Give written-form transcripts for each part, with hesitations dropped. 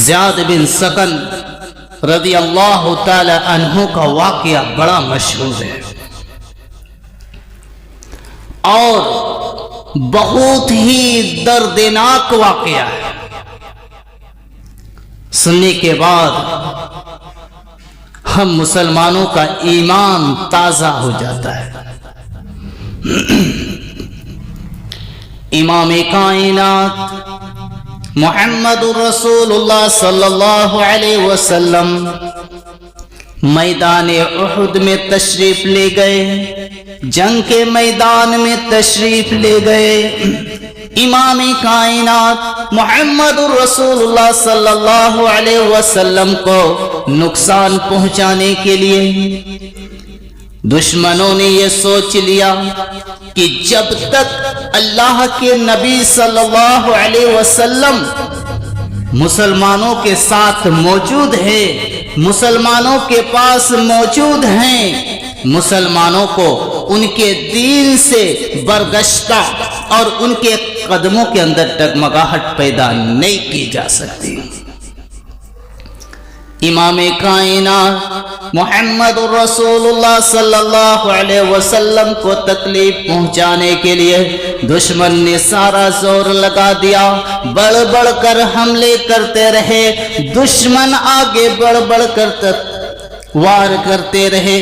زیاد بن سکن رضی اللہ تعالی عنہ کا واقعہ بڑا مشہور ہے اور بہت ہی دردناک واقعہ ہے. سننے کے بعد ہم مسلمانوں کا ایمان تازہ ہو جاتا ہے. امام کائنات محمد رسول اللہ صلی اللہ علیہ وسلم میدان احد میں تشریف لے گئے، جنگ کے میدان میں تشریف لے گئے. امام کائنات محمد رسول اللہ صلی اللہ علیہ وسلم کو نقصان پہنچانے کے لیے دشمنوں نے یہ سوچ لیا کہ جب تک اللہ کے نبی صلی اللہ علیہ وسلم مسلمانوں کے ساتھ موجود ہے، مسلمانوں کے پاس موجود ہیں، مسلمانوں کو ان کے دین سے برگشتہ اور ان کے قدموں کے اندر ڈگمگاہٹ پیدا نہیں کی جا سکتی. امام کائنات محمد رسول اللہ صلی اللہ علیہ وسلم کو تکلیف پہنچانے کے لیے دشمن نے سارا زور لگا دیا، بڑھ بڑھ کر حملے کرتے رہے، دشمن آگے بڑھ بڑھ کر وار کرتے رہے.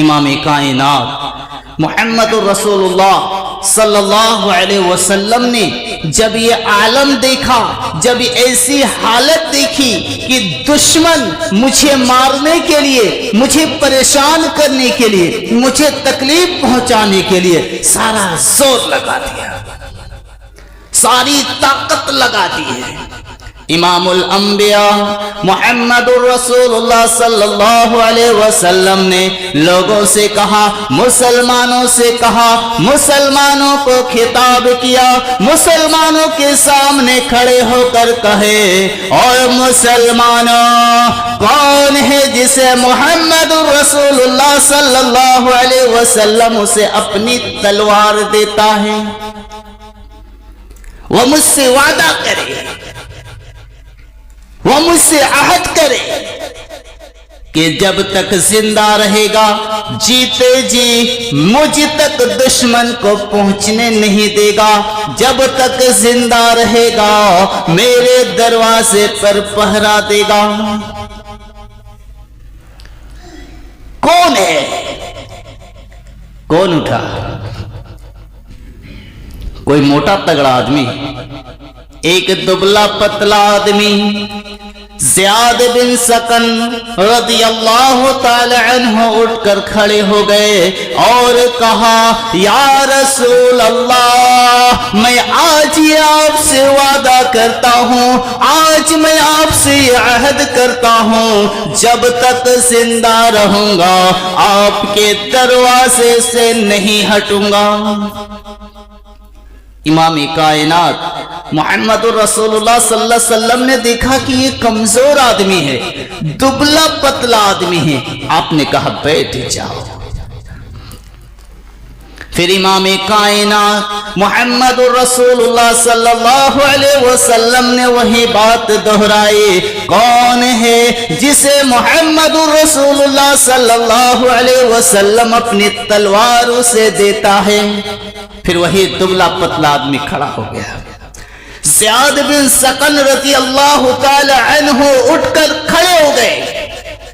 امام کائنات محمد رسول اللہ صلی اللہ علیہ وسلم نے جب یہ عالم دیکھا، جب ایسی حالت دیکھی کہ دشمن مجھے مارنے کے لیے، مجھے پریشان کرنے کے لیے، مجھے تکلیف پہنچانے کے لیے سارا زور لگا دیا، ساری طاقت لگا دی ہے. امام الانبیاء محمد رسول اللہ صلی اللہ علیہ وسلم نے لوگوں سے کہا، مسلمانوں سے کہا، مسلمانوں کو خطاب کیا، مسلمانوں کے سامنے کھڑے ہو کر کہے، اور مسلمانوں کون ہے جسے محمد رسول اللہ صلی اللہ علیہ وسلم اسے اپنی تلوار دیتا ہے، وہ مجھ سے وعدہ کرے، وہ مجھ سے عہد کرے کہ جب تک زندہ رہے گا جیتے جی مجھ تک دشمن کو پہنچنے نہیں دے گا، جب تک زندہ رہے گا میرے دروازے پر پہرا دے گا. کون ہے؟ کون اٹھا؟ کوئی موٹا تگڑا آدمی، ایک دبلا پتلا آدمی. زیاد بن سکن رضی اللہ تعالی عنہ اٹھ کر کھڑے ہو گئے اور کہا، یا رسول اللہ، میں آج یہ آپ سے وعدہ کرتا ہوں، آج میں آپ سے یہ عہد کرتا ہوں، جب تک زندہ رہوں گا آپ کے دروازے سے نہیں ہٹوں گا. امام کائنات محمد رسول اللہ صلی اللہ علیہ وسلم نے دیکھا کہ یہ کمزور آدمی ہے، دبلا پتلا آدمی ہے. آپ نے کہا بیٹھ جاؤ. پھر امام کائنات محمد رسول اللہ صلی اللہ علیہ وسلم نے وہی بات دہرائی، کون ہے جسے محمد رسول اللہ صلی اللہ علیہ وسلم اپنی تلوار سے دیتا ہے. پھر وہی دبلا پتلا آدمی کھڑا ہو گیا. زیاد بن سکن رضی اللہ تعالی عنہ اٹھ کر کھڑے ہو گئے.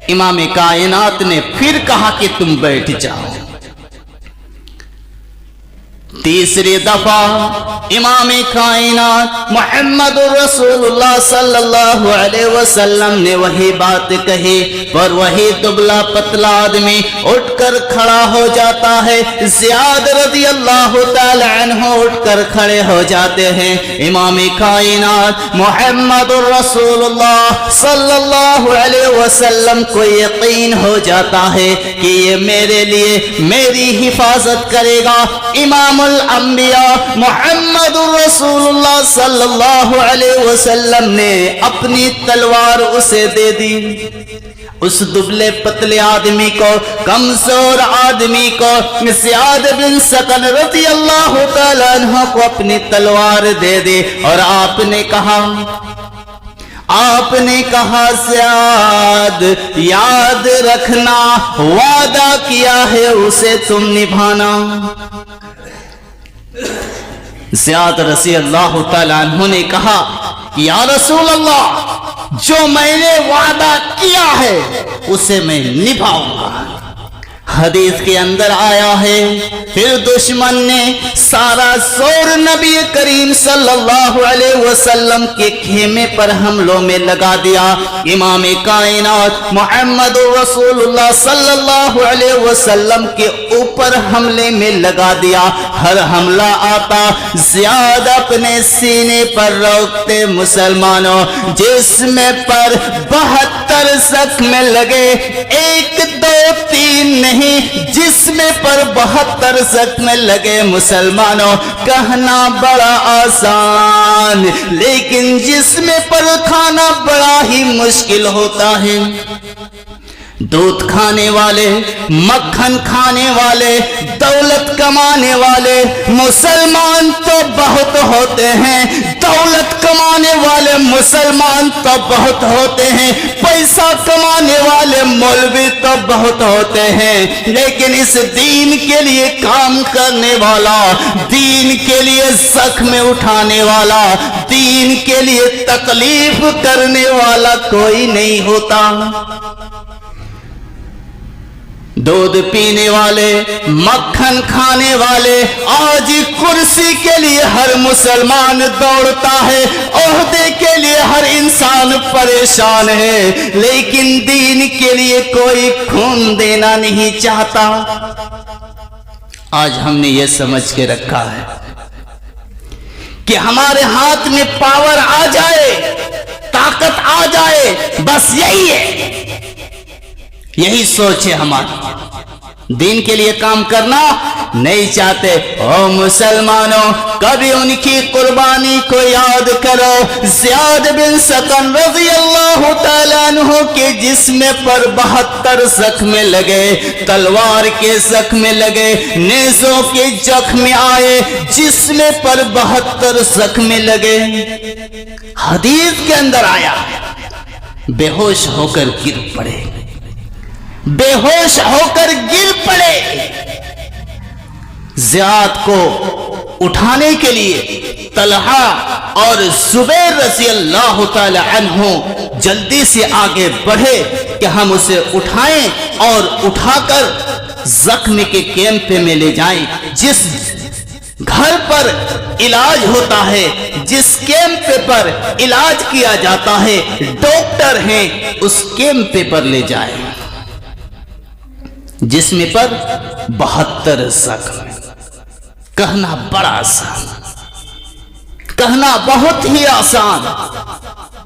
امام کائنات نے پھر کہا کہ تم بیٹھ جاؤ. تیسری دفعہ امام کائنات محمد رسول اللہ صلی اللہ علیہ وسلم نے وہی بات کہی اور وہی دبلا پتلا آدمی اٹھ کر کھڑا ہو جاتا ہے. زیاد رضی اللہ تعالی عنہ اٹھ کر کھڑے ہو جاتے ہیں. امام کائنات محمد رسول اللہ صلی اللہ علیہ وسلم کو یقین ہو جاتا ہے کہ یہ میرے لیے میری حفاظت کرے گا. امام الانبیاء محمد رسول اللہ صلی اللہ علیہ وسلم نے اپنی تلوار اسے دے دی. اس دبلے پتلے آدمی کو، کمزور آدمی کو، زیاد بن سکن رضی اللہ تعالیٰ عنہ کو اپنی تلوار دے دی اور آپ نے کہا آپ نے کہا زیاد یاد رکھنا وعدہ کیا ہے اسے تم نبھانا۔ زیاد رضی اللہ تعالیٰ عنہ نے کہا یا رسول اللہ جو میں نے وعدہ کیا ہے اسے میں نبھاؤں گا۔ حدیث کے اندر آیا ہے پھر دشمن نے سارا زور نبی کریم صلی اللہ علیہ وسلم کے خیمے پر حملوں میں لگا دیا۔ امام کائنات محمد رسول اللہ صلی اللہ علیہ وسلم کے اوپر حملے میں لگا دیا۔ ہر حملہ آتا زیاد اپنے سینے پر روکتے مسلمانوں، جسم پر 72 زخم لگے، 1 2 3 نہیں، جسم پر 72 زخم لگے مسلمانوں۔ کہنا بڑا آسان لیکن جسم پر کھانا بڑا ہی مشکل ہوتا ہے۔ دودھ کھانے والے، مکھن کھانے والے، دولت کمانے والے مسلمان تو بہت ہوتے ہیں، دولت کمانے والے مسلمان تو بہت ہوتے ہیں، پیسہ کمانے والے مولوی تو بہت ہوتے ہیں، لیکن اس دین کے لیے کام کرنے والا، دین کے لیے زخم اٹھانے والا، دین کے لیے تکلیف کرنے والا کوئی نہیں ہوتا۔ دودھ پینے والے، مکھن کھانے والے، آج کرسی کے لیے ہر مسلمان دوڑتا ہے، عہدے کے لیے ہر انسان پریشان ہے، لیکن دین کے لیے کوئی خون دینا نہیں چاہتا۔ آج ہم نے یہ سمجھ کے رکھا ہے کہ ہمارے ہاتھ میں پاور آ جائے، طاقت آ جائے، بس یہی ہے، یہی سوچ ہے ہماری، دین کے لیے کام کرنا نہیں چاہتے۔ او مسلمانوں کبھی ان کی قربانی کو یاد کرو۔ زیاد بن سکن رضی اللہ تعالیٰ عنہ کے جسم پر 72 زخم لگے، تلوار کے زخم لگے، نیزوں کے زخم آئے، جسم پر 72 زخم لگے۔ حدیث کے اندر آیا بے ہوش ہو کر گر پڑے، بے ہوش ہو کر گر پڑے۔ زیاد کو اٹھانے کے لیے طلحہ اور زبیر رضی اللہ تعالی عنہ جلدی سے آگے بڑھے کہ ہم اسے اٹھائیں اور اٹھا کر زخم کے کیمپ میں لے جائیں۔ جس گھر پر علاج ہوتا ہے، جس کیمپ پر علاج کیا جاتا ہے، ڈاکٹر ہیں، اس کیمپ پر لے جائیں۔ جسم پر 72 زخم، کہنا بڑا آسان، کہنا بہت ہی آسان،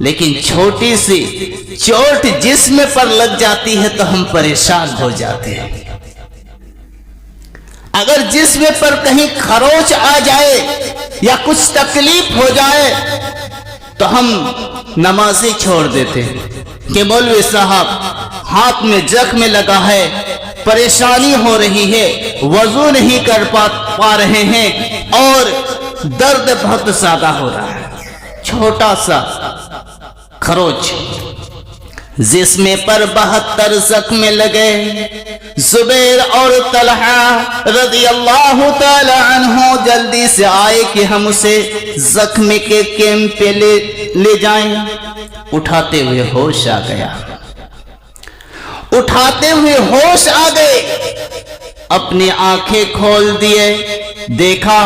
لیکن چھوٹی سی چوٹ جسم پر لگ جاتی ہے تو ہم پریشان ہو جاتے ہیں۔ اگر جسم پر کہیں خروچ آ جائے یا کچھ تکلیف ہو جائے تو ہم نمازیں چھوڑ دیتے ہیں کہ مولوی صاحب ہاتھ میں زخم لگا ہے، پریشانی ہو رہی ہے، وضو نہیں کر پا رہے ہیں اور درد بہت زیادہ ہو رہا ہے۔ چھوٹا سا خروچ، جسم پر 72 زخم لگے۔ زبیر اور طلحہ رضی اللہ تعالی عنہ جلدی سے آئے کہ ہم اسے زخم کے کیمپ پہ لے جائیں۔ اٹھاتے ہوئے ہوش آ گیا، اٹھاتے ہوئے ہوش آ گئے، اپنی آنکھیں کھول دیے، دیکھا،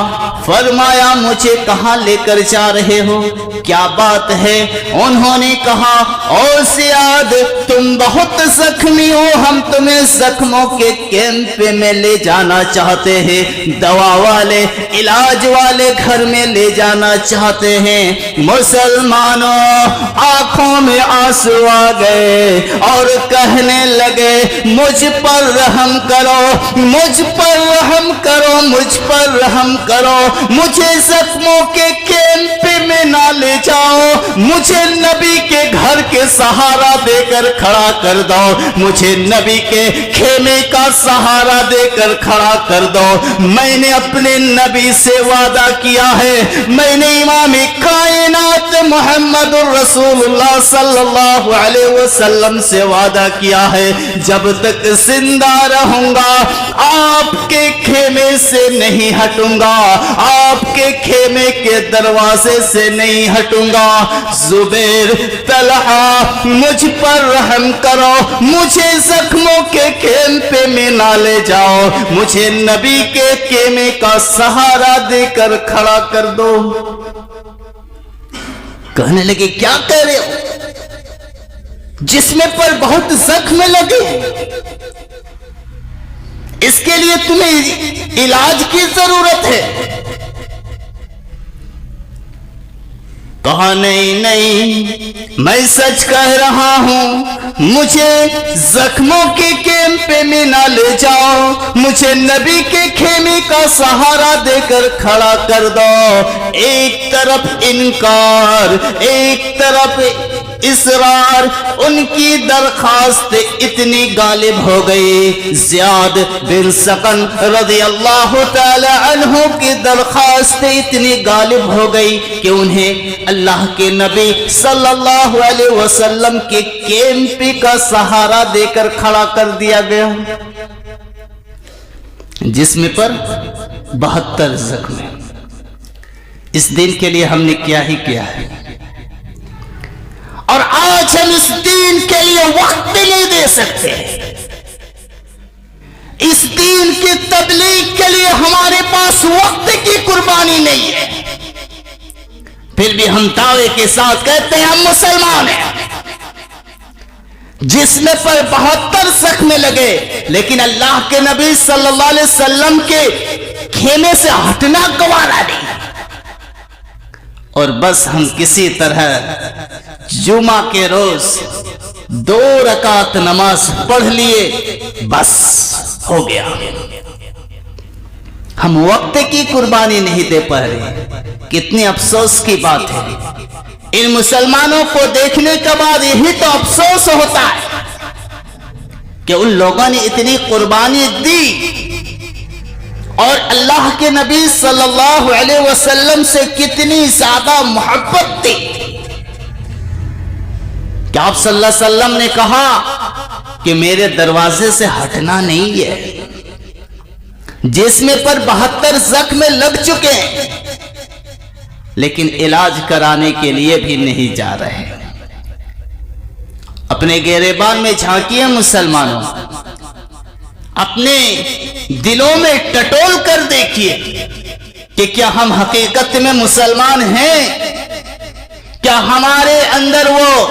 فرمایا مجھے کہاں لے کر جا رہے ہو، کیا بات ہے؟ انہوں نے کہا او زیاد تم بہت زخمی ہو، ہم تمہیں زخموں کے کیمپ میں لے جانا چاہتے ہیں، دوا والے علاج والے گھر میں لے جانا چاہتے ہیں۔ مسلمانوں آنکھوں میں آنسو آ گئے اور کہنے لگے مجھ پر رحم کرو، مجھ پر رحم کرو، مجھ پر رحم کرو، مجھے زخموں کے کیمپ میں نہ لے جاؤ، مجھے نبی کے گھر کے سہارا دے کر کھڑا کر دو، مجھے نبی کے خیمے کا سہارا دے کر کھڑا کر دو۔ میں نے اپنے نبی سے وعدہ کیا ہے، میں نے امام کائنات محمد الرسول اللہ صلی اللہ علیہ وسلم سے وعدہ کیا ہے، جب تک زندہ رہوں گا آپ کے خیمے سے نہیں ہٹوں گا، آپ کے خیمے کے دروازے سے نہیں ہٹوں گا۔ زبیر، طلحہ، مجھ پر رحم کرو، مجھے زخموں کے خیمے میں نہ لے جاؤ، مجھے نبی کے خیمے کا سہارا دے کر کھڑا کر دو۔ کہنے لگے کیا کہہ رہے ہو؟ جسم پر بہت زخم لگے، اس کے لیے تمہیں علاج کی ضرورت ہے۔ کہا نہیں، میں سچ کہہ رہا ہوں، مجھے زخموں کے کیمپ میں نہ لے جاؤ، مجھے نبی کے خیمے کا سہارا دے کر کھڑا کر دو۔ ایک طرف انکار، ایک طرف اصرار، ان کی درخواست اتنی غالب ہو گئی، زیاد بن سقن رضی اللہ تعالی عنہ کی درخواست اتنی غالب ہو گئی کہ انہیں اللہ کے نبی صلی اللہ علیہ وسلم کے کیمپ کا سہارا دے کر کھڑا کر دیا گیا۔ جسم پر 72 زخم۔ اس دن کے لیے ہم نے کیا ہی کیا ہے، اور آج ہم اس دین کے لیے وقت نہیں دے سکتے، اس دین کی تبلیغ کے لیے ہمارے پاس وقت کی قربانی نہیں ہے، پھر بھی ہم دعوے کے ساتھ کہتے ہیں ہم مسلمان ہیں۔ جسم پر 72 زخم لگے، لیکن اللہ کے نبی صلی اللہ علیہ وسلم کے خیمے سے ہٹنا گوارا نہیں، اور بس ہم کسی طرح جمعہ کے روز 2 رکعت نماز پڑھ لیے، بس ہو گیا۔ ہم وقت کی قربانی نہیں دے پا رہے۔ کتنی افسوس کی بات ہے، ان مسلمانوں کو دیکھنے کے بعد یہی تو افسوس ہوتا ہے کہ ان لوگوں نے اتنی قربانی دی، اور اللہ کے نبی صلی اللہ علیہ وسلم سے کتنی زیادہ محبت تھی کہ آپ صلی اللہ علیہ وسلم نے کہا کہ میرے دروازے سے ہٹنا نہیں ہے۔ جسم پر 72 زخم لگ چکے ہیں، لیکن علاج کرانے کے لیے بھی نہیں جا رہے۔ اپنے گریبان میں جھانکیے مسلمانوں، اپنے دلوں میں ٹٹول کر دیکھیے کہ کیا ہم حقیقت میں مسلمان ہیں؟ کیا ہمارے اندر وہ